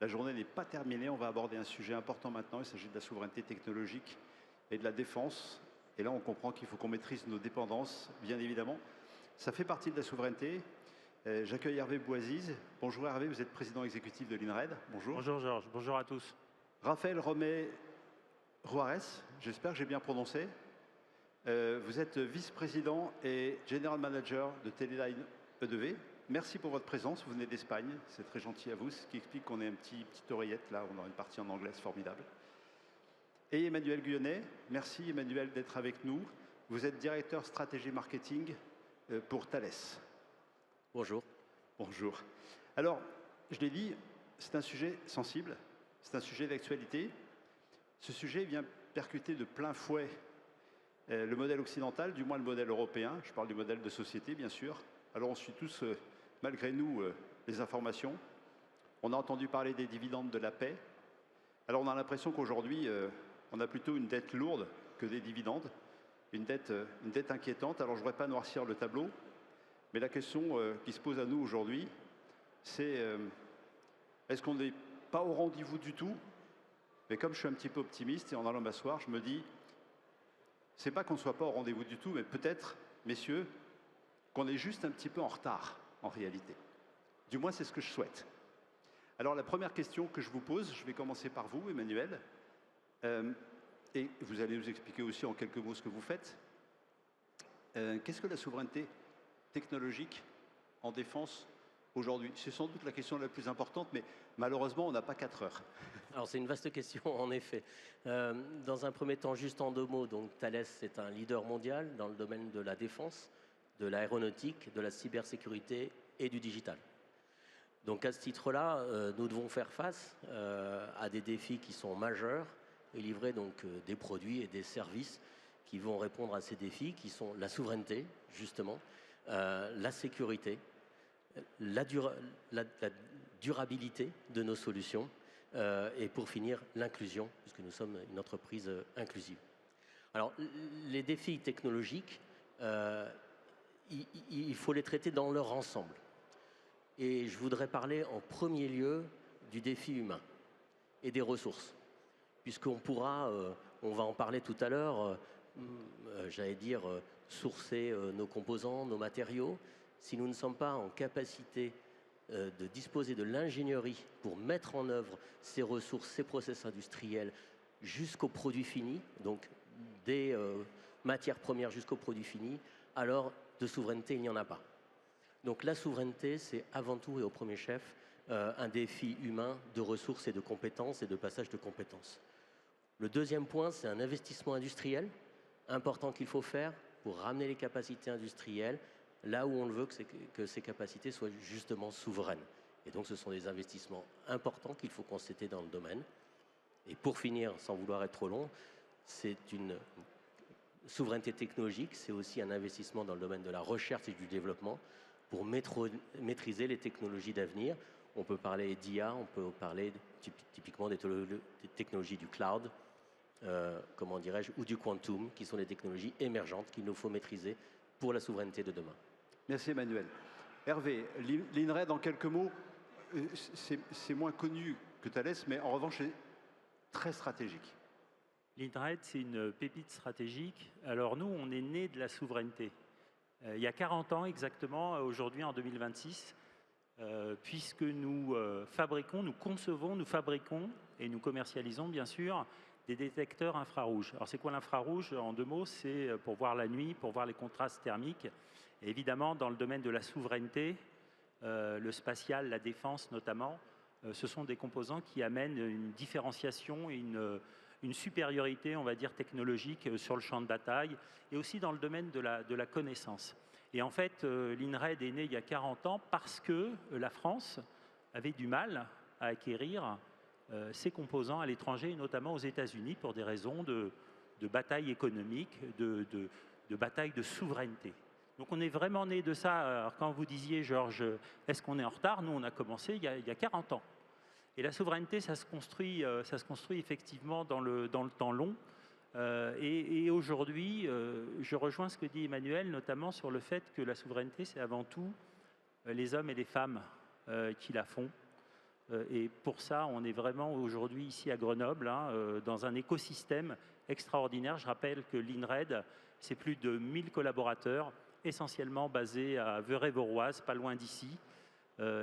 La journée n'est pas terminée, on va aborder un sujet important maintenant, il s'agit de la souveraineté technologique et de la défense. Et là, on comprend qu'il faut qu'on maîtrise nos dépendances, bien évidemment. Ça fait partie de la souveraineté. J'accueille Hervé Boisiz. Bonjour Hervé, vous êtes président exécutif de l'INRED. Bonjour. Bonjour Georges, bonjour à tous. Raphaël Romé Juarez, j'espère que j'ai bien prononcé. Vous êtes vice-président et general manager de Teleline EDV. Merci pour votre présence, vous venez d'Espagne, c'est très gentil à vous, ce qui explique qu'on est une petite oreillette, là, on a une partie en anglais, c'est formidable. Et Emmanuel Guyonnet, merci Emmanuel d'être avec nous. Vous êtes directeur stratégie marketing pour Thales. Bonjour. Bonjour. Alors, je l'ai dit, c'est un sujet sensible, c'est un sujet d'actualité. Ce sujet vient percuter de plein fouet le modèle occidental, du moins le modèle européen. Je parle du modèle de société, bien sûr. Alors on suit tous, malgré nous, les informations. On a entendu parler des dividendes de la paix. Alors on a l'impression qu'aujourd'hui, on a plutôt une dette lourde que des dividendes, une dette inquiétante. Alors je ne voudrais pas noircir le tableau, mais la question qui se pose à nous aujourd'hui, c'est est-ce qu'on n'est pas au rendez-vous du tout? Mais comme je suis un petit peu optimiste, et en allant m'asseoir, je me dis, c'est pas qu'on ne soit pas au rendez-vous du tout, mais peut-être, messieurs, qu'on est juste un petit peu en retard, en réalité. Du moins, c'est ce que je souhaite. Alors, la première question que je vous pose, je vais commencer par vous, Emmanuel, et vous allez nous expliquer aussi en quelques mots ce que vous faites. Qu'est-ce que la souveraineté technologique en défense aujourd'hui? C'est sans doute la question la plus importante, mais malheureusement, on n'a pas 4 heures. Alors c'est une vaste question en effet. Dans un premier temps, juste en 2 mots, donc Thales est un leader mondial dans le domaine de la défense, de l'aéronautique, de la cybersécurité et du digital. Donc à ce titre-là, nous devons faire face à des défis qui sont majeurs et livrer donc des produits et des services qui vont répondre à ces défis, qui sont la souveraineté, justement, la sécurité, la durabilité de nos solutions et pour finir, l'inclusion, puisque nous sommes une entreprise inclusive. Alors, les défis technologiques, il faut les traiter dans leur ensemble. Et je voudrais parler en premier lieu du défi humain et des ressources, puisqu'on pourra, on va en parler tout à l'heure, j'allais dire, sourcer nos composants, nos matériaux. Si nous ne sommes pas en capacité de disposer de l'ingénierie pour mettre en œuvre ces ressources, ces process industriels jusqu'au produit fini, donc des matières premières jusqu'au produit fini, alors de souveraineté, il n'y en a pas. Donc la souveraineté, c'est avant tout et au premier chef un défi humain de ressources et de compétences et de passage de compétences. Le deuxième point, c'est un investissement industriel important qu'il faut faire pour ramener les capacités industrielles là où on le veut que ces capacités soient justement souveraines. Et donc ce sont des investissements importants qu'il faut constater dans le domaine. Et pour finir, sans vouloir être trop long, c'est une souveraineté technologique, c'est aussi un investissement dans le domaine de la recherche et du développement pour maîtriser les technologies d'avenir. On peut parler d'IA, on peut parler typiquement des technologies du cloud, comment dirais-je, ou du quantum, qui sont des technologies émergentes qu'il nous faut maîtriser pour la souveraineté de demain. Merci Emmanuel. Hervé, l'INRED, en quelques mots, c'est moins connu que Thales, mais en revanche, c'est très stratégique. L'INRED, c'est une pépite stratégique. Alors nous, on est né de la souveraineté. Il y a 40 ans exactement, aujourd'hui en 2026, puisque nous fabriquons, nous concevons, nous fabriquons et nous commercialisons bien sûr des détecteurs infrarouges. Alors c'est quoi l'infrarouge? En 2 mots, c'est pour voir la nuit, pour voir les contrastes thermiques. Et évidemment, dans le domaine de la souveraineté, le spatial, la défense notamment, ce sont des composants qui amènent une différenciation et une supériorité, on va dire, technologique sur le champ de bataille et aussi dans le domaine de la connaissance. Et en fait, l'INRED est né il y a 40 ans parce que la France avait du mal à acquérir ces composants à l'étranger, et notamment aux États-Unis, pour des raisons de bataille économique, de bataille de souveraineté. Donc on est vraiment né de ça. Alors quand vous disiez, Georges, est-ce qu'on est en retard? Nous, on a commencé il y a 40 ans. Et la souveraineté, ça se construit effectivement dans le temps long. Et aujourd'hui, je rejoins ce que dit Emmanuel, notamment sur le fait que la souveraineté, c'est avant tout les hommes et les femmes qui la font. Et pour ça, on est vraiment aujourd'hui ici à Grenoble, dans un écosystème extraordinaire. Je rappelle que l'INRED, c'est plus de 1000 collaborateurs, essentiellement basés à Veurey-Voroise, pas loin d'ici.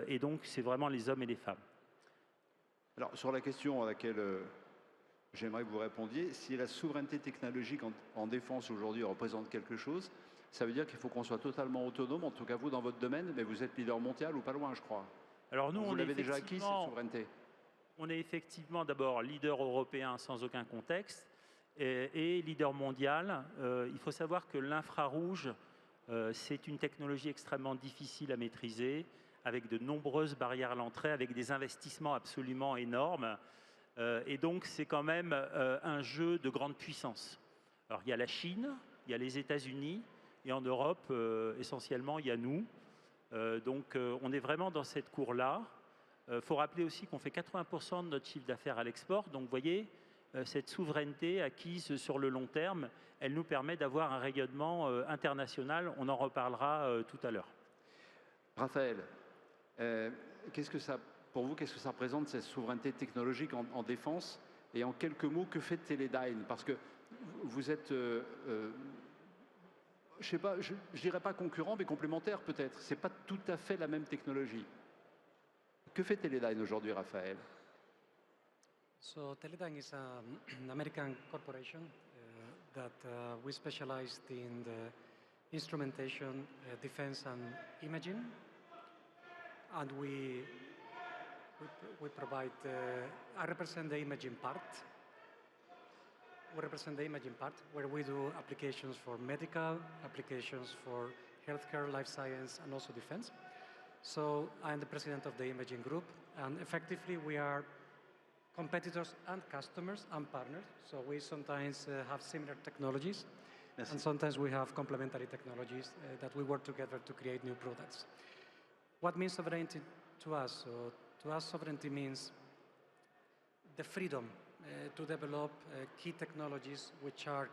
Et donc, c'est vraiment les hommes et les femmes. Alors, sur la question à laquelle j'aimerais que vous répondiez, si la souveraineté technologique en défense aujourd'hui représente quelque chose, ça veut dire qu'il faut qu'on soit totalement autonome, en tout cas vous dans votre domaine, mais vous êtes leader mondial ou pas loin, je crois. Alors nous, vous on est l'avez déjà acquis, cette souveraineté? On est effectivement d'abord leader européen sans aucun contexte et leader mondial. Il faut savoir que l'infrarouge, c'est une technologie extrêmement difficile à maîtriser, avec de nombreuses barrières à l'entrée, avec des investissements absolument énormes. Et donc, c'est quand même un jeu de grande puissance. Alors, il y a la Chine, il y a les États-Unis, et en Europe, essentiellement, il y a nous. Donc, on est vraiment dans cette cour-là. Il faut rappeler aussi qu'on fait 80% de notre chiffre d'affaires à l'export. Donc, vous voyez, cette souveraineté acquise sur le long terme, elle nous permet d'avoir un rayonnement international. On en reparlera tout à l'heure. Raphaël, pour vous, qu'est-ce que ça représente, cette souveraineté technologique en défense? Et en quelques mots, que fait Teledyne? Parce que vous êtes, je sais pas, je dirais pas concurrent, mais complémentaire peut-être. C'est pas tout à fait la même technologie. Que fait Teledyne aujourd'hui, Raphaël? So Teledyne is an American corporation that we specialized in the instrumentation, defense and imaging. And we provide, I represent the imaging part. We represent the imaging part where we do applications for medical, applications for healthcare, life science, and also defense. So I'm the president of the imaging group, and effectively we are competitors and customers and partners. So we sometimes have similar technologies, Merci. and sometimes we have complementary technologies that we work together to create new products. What means sovereignty to us? So to us, sovereignty means the freedom to develop key technologies which are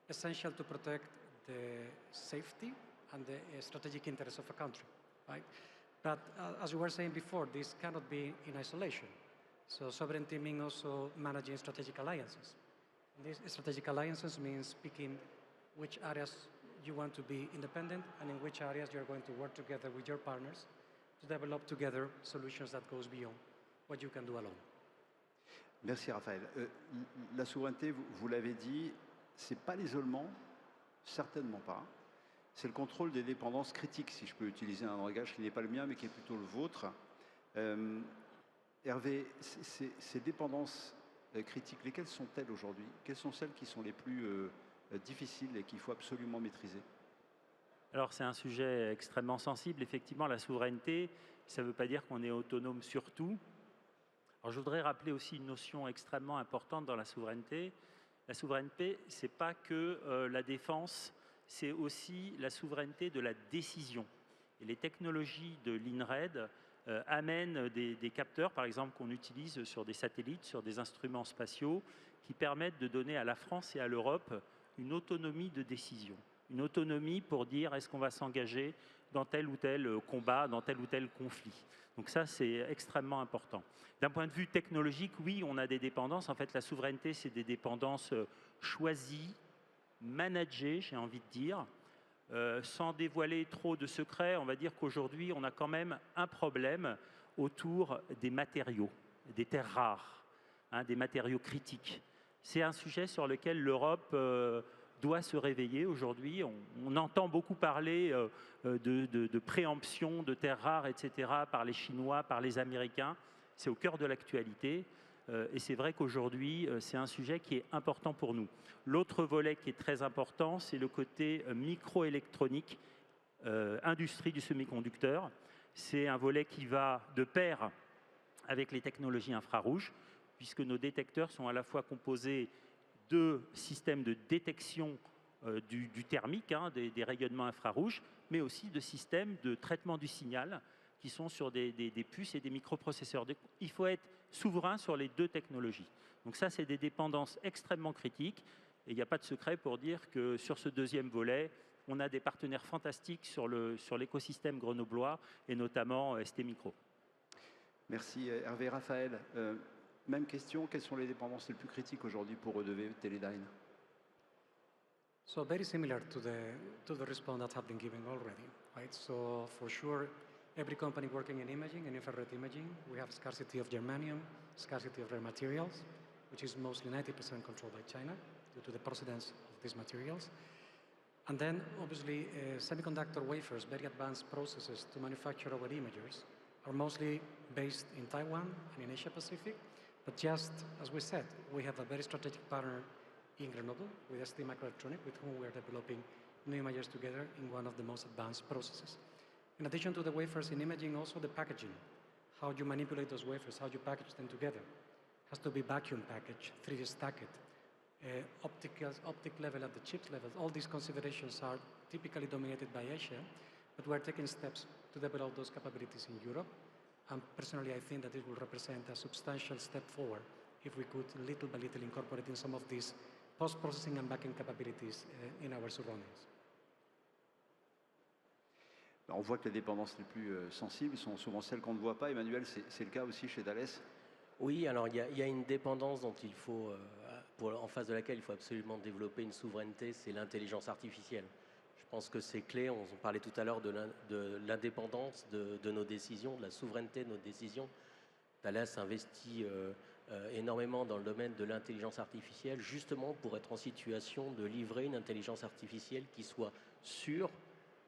essential to protect the safety and the strategic interests of a country, right? But as you were saying before, this cannot be in isolation. So sovereignty means also managing strategic alliances. And these strategic alliances means picking which areas you want to be independent and in which areas you're going to work together with your partners to develop together solutions that goes beyond what you can do alone. Merci Raphaël. La souveraineté, vous l'avez dit, c'est pas l'isolement, certainement pas. C'est le contrôle des dépendances critiques, si je peux utiliser un langage qui n'est pas le mien, mais qui est plutôt le vôtre. Hervé, ces dépendances critiques, lesquelles sont-elles aujourd'hui? Quelles sont celles qui sont les plus difficiles et qu'il faut absolument maîtriser? Alors c'est un sujet extrêmement sensible. Effectivement, la souveraineté, ça ne veut pas dire qu'on est autonome sur tout. Alors je voudrais rappeler aussi une notion extrêmement importante dans la souveraineté. La souveraineté, ce n'est pas que la défense, c'est aussi la souveraineté de la décision. Et les technologies de l'INRED amènent des capteurs, par exemple, qu'on utilise sur des satellites, sur des instruments spatiaux, qui permettent de donner à la France et à l'Europe une autonomie de décision. Une autonomie pour dire est-ce qu'on va s'engager dans tel ou tel combat, dans tel ou tel conflit. Donc ça, c'est extrêmement important. D'un point de vue technologique, oui, on a des dépendances. En fait, la souveraineté, c'est des dépendances choisies, managées, j'ai envie de dire. Sans dévoiler trop de secrets, on va dire qu'aujourd'hui, on a quand même un problème autour des matériaux, des terres rares, des matériaux critiques. C'est un sujet sur lequel l'Europe doit se réveiller aujourd'hui. On entend beaucoup parler de préemption de terres rares, etc., par les Chinois, par les Américains. C'est au cœur de l'actualité. Et c'est vrai qu'aujourd'hui, c'est un sujet qui est important pour nous. L'autre volet qui est très important, c'est le côté microélectronique, industrie du semi-conducteur. C'est un volet qui va de pair avec les technologies infrarouges, puisque nos détecteurs sont à la fois composés de systèmes de détection du thermique, des rayonnements infrarouges, mais aussi de systèmes de traitement du signal qui sont sur des puces et des microprocesseurs. Donc, il faut être souverain sur les deux technologies. Donc ça, c'est des dépendances extrêmement critiques. Et il n'y a pas de secret pour dire que sur ce deuxième volet, on a des partenaires fantastiques sur l'écosystème grenoblois et notamment ST Micro. Merci Hervé. Raphaël, même question, quelles sont les dépendances les plus critiques aujourd'hui pour EDV Teledyne? So very similar to the response that have been given already, right? So for sure, every company working in imaging and infrared imaging, we have scarcity of germanium, scarcity of rare materials, which is mostly 90% controlled by China due to the procedence of these materials. And then obviously semiconductor wafers, very advanced processes to manufacture our imagers are mostly based in Taiwan and in Asia Pacific. But just as we said, we have a very strategic partner in Grenoble with ST Microelectronics, with whom we are developing new imagers together in one of the most advanced processes. In addition to the wafers in imaging, also the packaging, how you manipulate those wafers, how you package them together, has to be vacuum packaged, 3D stacked, optic level at the chips level. All these considerations are typically dominated by Asia, but we're taking steps to develop those capabilities in Europe. And personally, I think that this will represent a substantial step forward if we could little by little incorporate in some of these post-processing and backend capabilities in our surroundings. On voit que les dépendances les plus sensibles sont souvent celles qu'on ne voit pas. Emmanuel, c'est le cas aussi chez Thales? Oui, alors il y a une dépendance dont il faut, en face de laquelle il faut absolument développer une souveraineté, c'est l'intelligence artificielle. Je pense que c'est clé, on parlait tout à l'heure de l'indépendance de nos décisions, de la souveraineté de nos décisions. Thales investit énormément dans le domaine de l'intelligence artificielle, justement pour être en situation de livrer une intelligence artificielle qui soit sûre,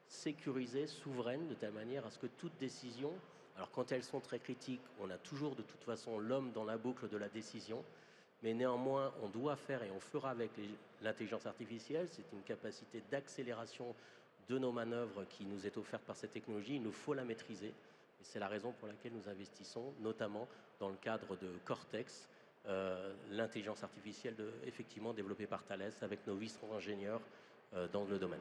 sécurisée, souveraine, de telle manière à ce que toute décision, alors quand elles sont très critiques, on a toujours de toute façon l'homme dans la boucle de la décision, mais néanmoins on doit faire et on fera avec l'intelligence artificielle, c'est une capacité d'accélération de nos manœuvres qui nous est offerte par cette technologie, il nous faut la maîtriser. Et c'est la raison pour laquelle nous investissons, notamment dans le cadre de Cortex, l'intelligence artificielle effectivement développée par Thales avec nos vice-ingénieurs dans le domaine.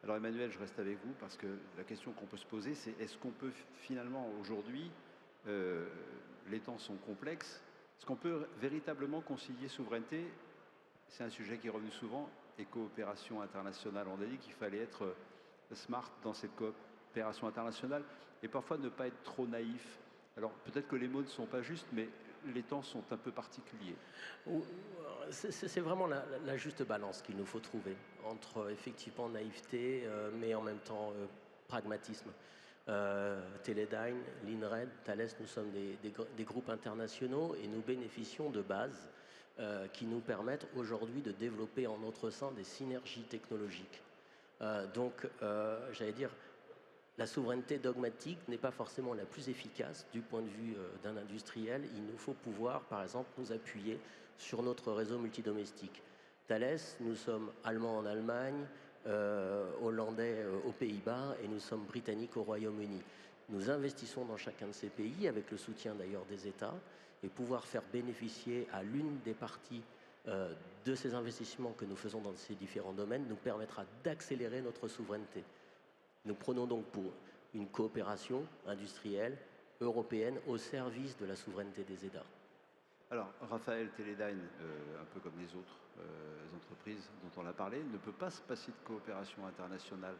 Alors Emmanuel, je reste avec vous parce que la question qu'on peut se poser, c'est est-ce qu'on peut finalement aujourd'hui, les temps sont complexes, est-ce qu'on peut véritablement concilier souveraineté, c'est un sujet qui est revenu souvent, et coopération internationale. On a dit qu'il fallait être smart dans cette coopération internationale et parfois ne pas être trop naïf. Alors peut-être que les mots ne sont pas justes, mais les temps sont un peu particuliers. C'est vraiment la juste balance qu'il nous faut trouver entre effectivement naïveté, mais en même temps pragmatisme. Teledyne, l'INRED, Thales, nous sommes des groupes internationaux et nous bénéficions de bases qui nous permettent aujourd'hui de développer en notre sein des synergies technologiques. Donc, j'allais dire, la souveraineté dogmatique n'est pas forcément la plus efficace du point de vue d'un industriel. Il nous faut pouvoir, par exemple, nous appuyer sur notre réseau multidomestique. Thales, nous sommes allemands en Allemagne, hollandais aux Pays-Bas et nous sommes britanniques au Royaume-Uni. Nous investissons dans chacun de ces pays avec le soutien d'ailleurs des États et pouvoir faire bénéficier à l'une des parties de ces investissements que nous faisons dans ces différents domaines nous permettra d'accélérer notre souveraineté. Nous prenons donc pour une coopération industrielle européenne au service de la souveraineté des États. Alors, Raphaël, Teledyne, un peu comme les autres entreprises dont on a parlé, ne peut pas se passer de coopération internationale.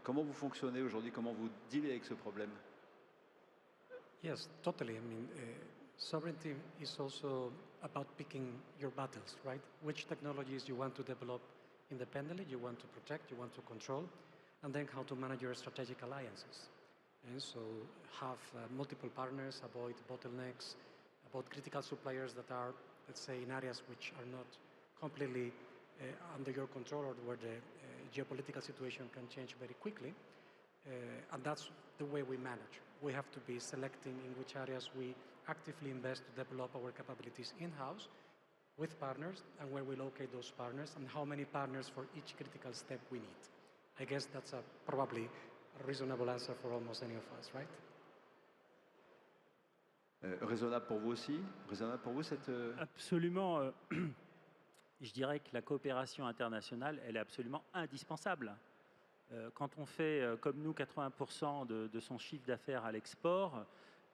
Comment vous fonctionnez aujourd'hui? Comment vous dealez avec ce problème? Yes, totally. I mean, sovereignty is also about picking your battles, right? Which technologies you want to develop independently, you want to protect, you want to control, and then how to manage your strategic alliances. And so have multiple partners, avoid bottlenecks, about critical suppliers that are, let's say, in areas which are not completely under your control or where the geopolitical situation can change very quickly. And that's the way we manage. We have to be selecting in which areas we actively invest to develop our capabilities in-house with partners and where we locate those partners and how many partners for each critical step we need. I guess that's probably a reasonable answer for almost any of us, right? Raisonnable pour vous aussi? Raisonnable pour vous cette... Absolument. Je dirais que la coopération internationale, elle est absolument indispensable. Quand on fait, comme nous, 80% de son chiffre d'affaires à l'export,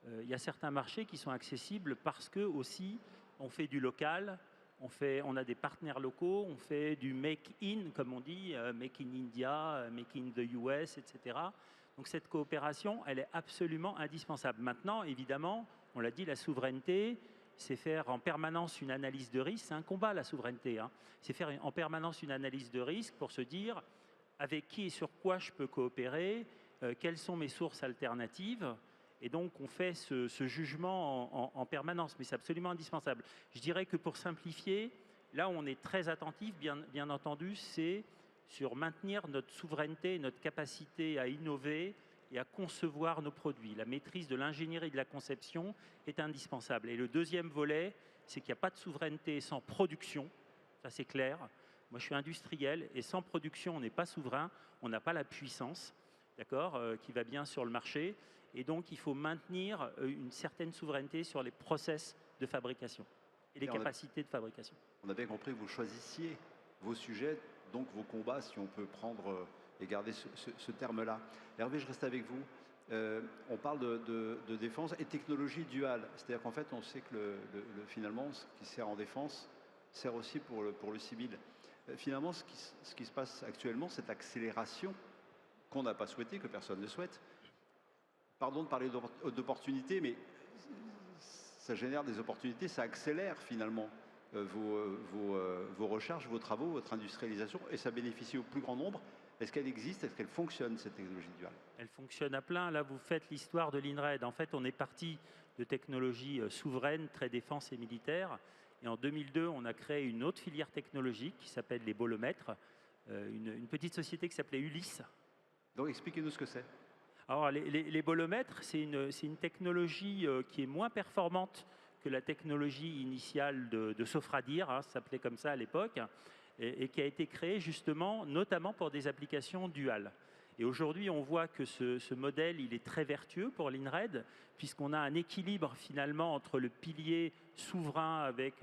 il y a certains marchés qui sont accessibles parce que aussi on fait du local, on a des partenaires locaux, on fait du make in, comme on dit, make in India, make in the US, etc. Donc cette coopération, elle est absolument indispensable. Maintenant, évidemment, on l'a dit, la souveraineté, c'est faire en permanence une analyse de risque. C'est un combat, la souveraineté, hein. C'est faire en permanence une analyse de risque pour se dire avec qui et sur quoi je peux coopérer, quelles sont mes sources alternatives. Et donc, on fait ce jugement en permanence, mais c'est absolument indispensable. Je dirais que pour simplifier, là où on est très attentif, bien entendu, c'est sur maintenir notre souveraineté, notre capacité à innover et à concevoir nos produits. La maîtrise de l'ingénierie de la conception est indispensable. Et le deuxième volet, c'est qu'il n'y a pas de souveraineté sans production. Ça, c'est clair. Moi, je suis industriel et sans production, on n'est pas souverain, on n'a pas la puissance, d'accord, qui va bien sur le marché. Et donc, il faut maintenir une certaine souveraineté sur les process de fabrication et les capacités de fabrication. On a bien compris que vous choisissiez vos sujets, donc vos combats, si on peut prendre et garder ce terme-là. Hervé, je reste avec vous. On parle de défense et technologie duale. C'est-à-dire qu'en fait, on sait que finalement, ce qui sert en défense sert aussi pour le civil. Finalement, ce qui se passe actuellement, cette accélération qu'on n'a pas souhaitée, que personne ne souhaite, pardon de parler d'opportunités, mais ça génère des opportunités, ça accélère finalement vos recherches, vos travaux, votre industrialisation, et ça bénéficie au plus grand nombre. Est-ce qu'elle existe? Est-ce qu'elle fonctionne, cette technologie duale? Elle fonctionne à plein. Là, vous faites l'histoire de l'INRED. En fait, on est parti de technologies souveraines, très défense et militaire. Et en 2002, on a créé une autre filière technologique qui s'appelle les bolomètres, une petite société qui s'appelait Ulysse. Donc, expliquez-nous ce que c'est. Alors, les bolomètres, c'est une technologie qui est moins performante que la technologie initiale de Sofradir, hein, ça s'appelait comme ça à l'époque, et qui a été créée justement, notamment pour des applications duales. Et aujourd'hui, on voit que ce modèle, il est très vertueux pour l'INRED, puisqu'on a un équilibre finalement entre le pilier souverain avec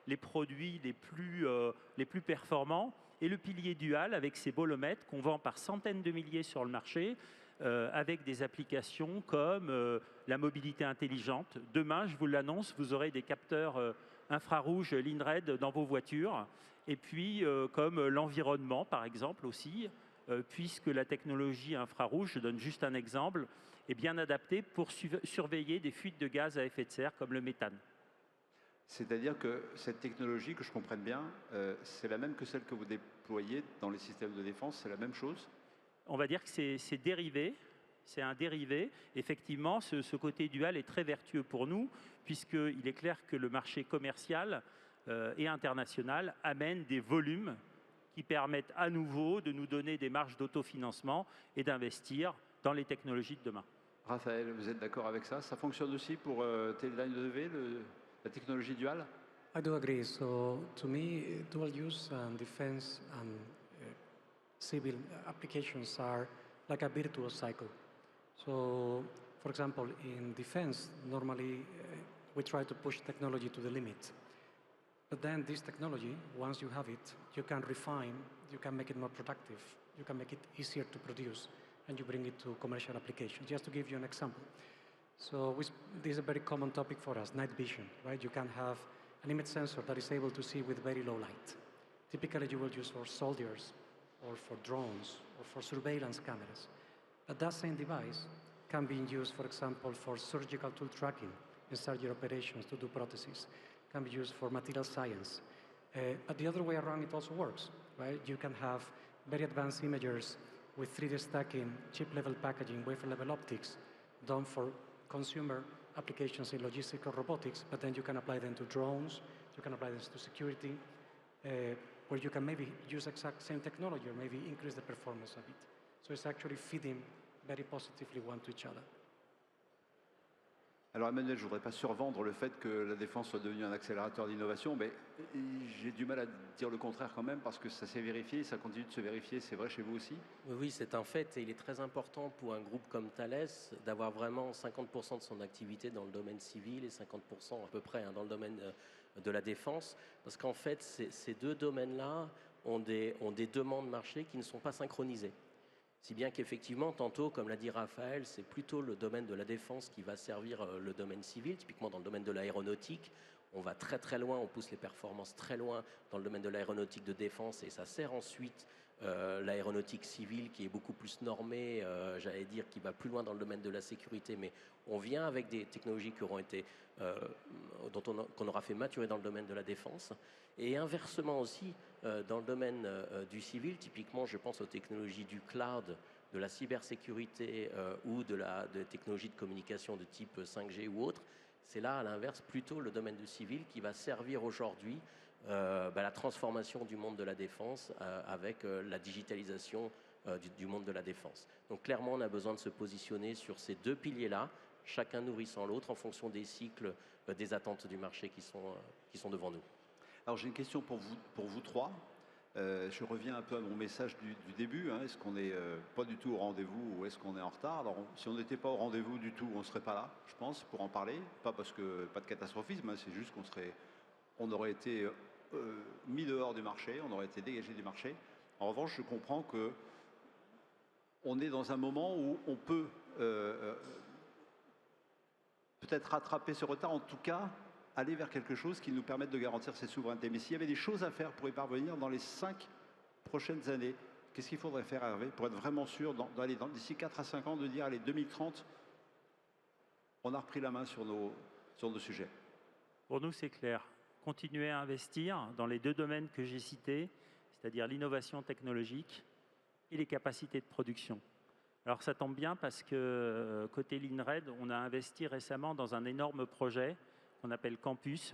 les produits les plus performants et le pilier dual avec ces bolomètres qu'on vend par centaines de milliers sur le marché, avec des applications comme la mobilité intelligente. Demain, je vous l'annonce, vous aurez des capteurs infrarouges l'INRED dans vos voitures. Et puis, comme l'environnement, par exemple, aussi, puisque la technologie infrarouge, je donne juste un exemple, est bien adaptée pour surveiller des fuites de gaz à effet de serre comme le méthane. C'est-à-dire que cette technologie, que je comprenne bien, c'est la même que celle que vous déployez dans les systèmes de défense, c'est la même chose? On va dire que c'est dérivé, c'est un dérivé. Effectivement, ce côté dual est très vertueux pour nous, puisqu'il est clair que le marché commercial et international amène des volumes qui permettent à nouveau de nous donner des marges d'autofinancement et d'investir dans les technologies de demain. Raphaël, vous êtes d'accord avec ça? Ça fonctionne aussi pour Teledyne EV, la technologie duale? I do agree. So to me, dual use and defense and civil applications are like a virtuous cycle. So, for example, in defense, normally we try to push technology to the limit. But then this technology, once you have it, you can refine, you can make it more productive, you can make it easier to produce, and you bring it to commercial applications. Just to give you an example. So this is a very common topic for us, night vision, right? You can have an image sensor that is able to see with very low light. Typically, you will use for soldiers, or for drones, or for surveillance cameras. But that same device can be used, for example, for surgical tool tracking in surgery operations to do prostheses, can be used for material science. But the other way around, it also works, right? You can have very advanced imagers with 3D stacking, chip-level packaging, wafer-level optics, done for consumer applications in logistics or robotics, but then you can apply them to drones, you can apply them to security, where you can maybe use exact same technology or maybe increase the performance of it. So it's actually feeding very positively one to each other. Alors Emmanuel, je ne voudrais pas survendre le fait que la défense soit devenue un accélérateur d'innovation, mais j'ai du mal à dire le contraire quand même, parce que ça s'est vérifié, ça continue de se vérifier, c'est vrai chez vous aussi? Oui, c'est un fait, et il est très important pour un groupe comme Thales d'avoir vraiment 50% de son activité dans le domaine civil et 50% à peu près dans le domaine de la défense, parce qu'en fait, ces deux domaines-là ont des demandes marché qui ne sont pas synchronisées. Si bien qu'effectivement, tantôt, comme l'a dit Raphaël, c'est plutôt le domaine de la défense qui va servir le domaine civil. Typiquement, dans le domaine de l'aéronautique, On va très très loin, on pousse les performances très loin dans le domaine de l'aéronautique de défense et ça sert ensuite l'aéronautique civile qui est beaucoup plus normée, j'allais dire, qui va plus loin dans le domaine de la sécurité, mais on vient avec des technologies qui auront été, qu'on aura fait maturer dans le domaine de la défense. Et inversement aussi, dans le domaine du civil, typiquement, je pense aux technologies du cloud, de la cybersécurité ou de technologies de communication de type 5G ou autre. C'est là, à l'inverse, plutôt le domaine du civil qui va servir aujourd'hui la transformation du monde de la défense avec la digitalisation du monde de la défense. Donc clairement, on a besoin de se positionner sur ces deux piliers-là, chacun nourrissant l'autre en fonction des cycles, des attentes du marché qui sont devant nous. Alors j'ai une question pour vous trois. Je reviens un peu à mon message du début. Hein. Est-ce qu'on n'est pas du tout au rendez-vous ou est-ce qu'on est en retard? Alors si on n'était pas au rendez-vous du tout, on ne serait pas là, je pense, pour en parler. Pas parce que pas de catastrophisme, hein, c'est juste on aurait été mis dehors du marché, on aurait été dégagé du marché. En revanche, je comprends que on est dans un moment où on peut peut-être rattraper ce retard, en tout cas aller vers quelque chose qui nous permette de garantir cette souveraineté. Mais s'il y avait des choses à faire pour y parvenir dans les 5 prochaines années, qu'est-ce qu'il faudrait faire, Hervé, pour être vraiment sûr, d'ici 4 à 5 ans, de dire, allez, 2030, on a repris la main sur nos sujets? Pour nous, c'est clair. Continuer à investir dans les deux domaines que j'ai cités, c'est-à-dire l'innovation technologique et les capacités de production. Alors ça tombe bien parce que côté l'INRED, on a investi récemment dans un énorme projet qu'on appelle Campus,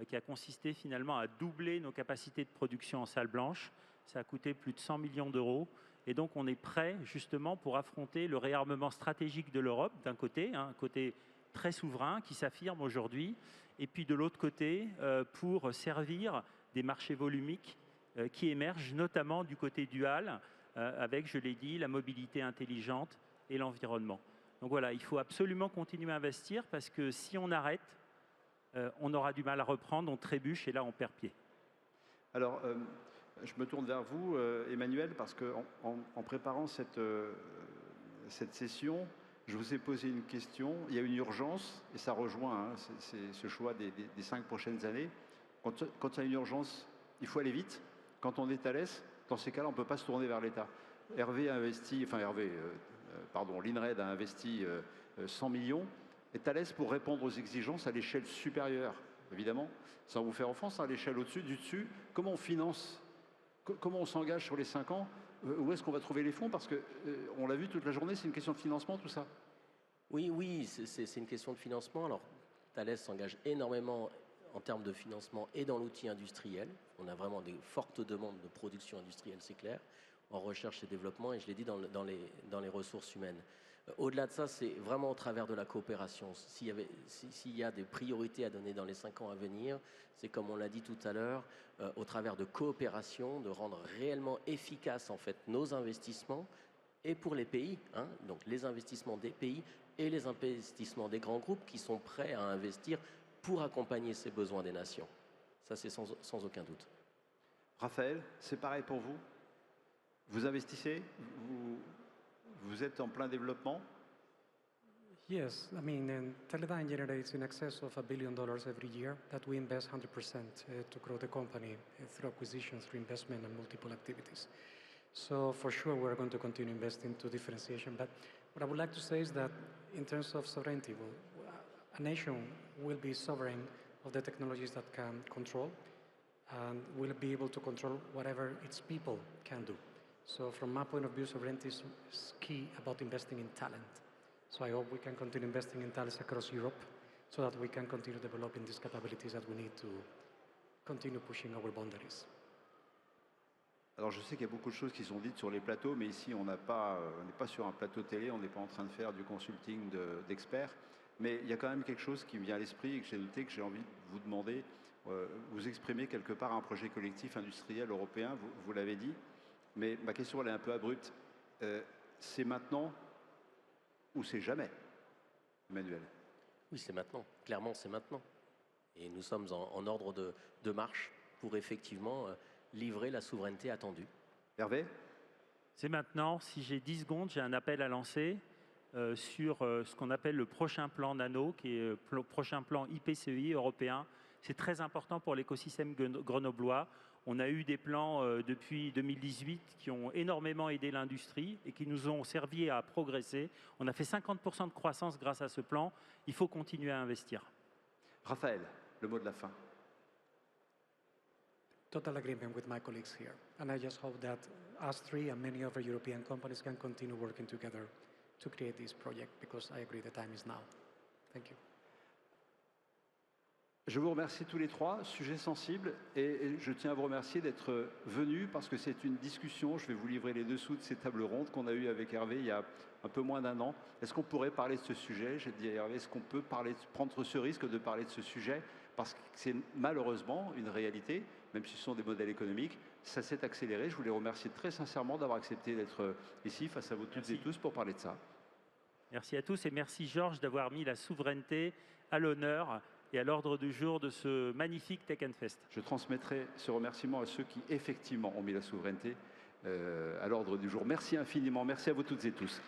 qui a consisté finalement à doubler nos capacités de production en salle blanche. Ça a coûté plus de 100 millions d'euros. Et donc on est prêt justement pour affronter le réarmement stratégique de l'Europe, d'un côté, un côté très souverain qui s'affirme aujourd'hui, et puis de l'autre côté, pour servir des marchés volumiques qui émergent, notamment du côté dual, avec, je l'ai dit, la mobilité intelligente et l'environnement. Donc voilà, il faut absolument continuer à investir parce que si on arrête, on aura du mal à reprendre, on trébuche et là on perd pied. Alors, je me tourne vers vous, Emmanuel, parce qu'en préparant cette session, je vous ai posé une question. Il y a une urgence, et ça rejoint ce choix des 5 prochaines années. Quand il y a une urgence, il faut aller vite. Quand on est Thales, dans ces cas-là, on ne peut pas se tourner vers l'État. l'INRED a investi 100 millions. Et Thales, pour répondre aux exigences à l'échelle supérieure, évidemment, sans vous faire offense, à l'échelle au-dessus, du dessus, comment on finance? Comment on s'engage sur les 5 ans? Où est-ce qu'on va trouver les fonds? Parce qu'on l'a vu toute la journée, c'est une question de financement, tout ça. Oui, c'est une question de financement. Alors, Thales s'engage énormément en termes de financement et dans l'outil industriel. On a vraiment des fortes demandes de production industrielle, c'est clair, en recherche et développement, et je l'ai dit, dans les ressources humaines. Au-delà de ça, c'est vraiment au travers de la coopération. S'il y a des priorités à donner dans les 5 ans à venir, c'est comme on l'a dit tout à l'heure, au travers de coopération, de rendre réellement efficaces en fait nos investissements, et pour les pays, hein, donc les investissements des pays et les investissements des grands groupes qui sont prêts à investir pour accompagner ces besoins des nations. Ça, c'est sans aucun doute. Raphaël, c'est pareil pour vous? Vous investissez? Vous êtes en plein développement? Yes, I mean, Teledyne generates in excess of $1 billion every year that we invest 100% to grow the company through acquisitions, through investment, and multiple activities. So for sure, we're going to continue investing to differentiation. But what I would like to say is that in terms of sovereignty, a nation will be sovereign of the technologies that can control, and will be able to control whatever its people can do. So from my point of view, sovereignty is key about investing in talent. So I hope we can continue investing in talents across Europe so that we can continue developing these capabilities that we need to continue pushing our boundaries. Alors je sais qu'il y a beaucoup de choses qui sont dites sur les plateaux, mais ici on n'est pas sur un plateau télé, on n'est pas en train de faire du consulting d'experts. Mais il y a quand même quelque chose qui me vient à l'esprit et que j'ai noté, que j'ai envie de vous demander. Vous exprimez quelque part un projet collectif industriel européen, vous l'avez dit. Mais ma question, elle est un peu abrupte. C'est maintenant ou c'est jamais, Emmanuel? Oui, c'est maintenant. Clairement, c'est maintenant. Et nous sommes en ordre de marche pour effectivement livrer la souveraineté attendue. Hervé? C'est maintenant. Si j'ai 10 secondes, j'ai un appel à lancer sur ce qu'on appelle le prochain plan nano, qui est le prochain plan IPCEI européen. C'est très important pour l'écosystème grenoblois. On a eu des plans depuis 2018 qui ont énormément aidé l'industrie et qui nous ont servi à progresser. On a fait 50% de croissance grâce à ce plan. Il faut continuer à investir. Raphaël, le mot de la fin. Total agreement with my colleagues here. And I just hope that us three and many other European companies can continue working together to create this project, because I agree the time is now. Thank you. Je vous remercie tous les trois, sujet sensible, et je tiens à vous remercier d'être venus parce que c'est une discussion, je vais vous livrer les dessous de ces tables rondes qu'on a eues avec Hervé il y a un peu moins d'un an. Est-ce qu'on pourrait parler de ce sujet? J'ai dit à Hervé, est-ce qu'on peut prendre ce risque de parler de ce sujet? Parce que c'est malheureusement une réalité, même si ce sont des modèles économiques, ça s'est accéléré. Je voulais remercier très sincèrement d'avoir accepté d'être ici face à vous toutes et tous pour parler de ça. Merci à tous et merci Georges d'avoir mis la souveraineté à l'honneur et à l'ordre du jour de ce magnifique Tech Fest. Je transmettrai ce remerciement à ceux qui effectivement ont mis la souveraineté à l'ordre du jour. Merci infiniment, merci à vous toutes et tous.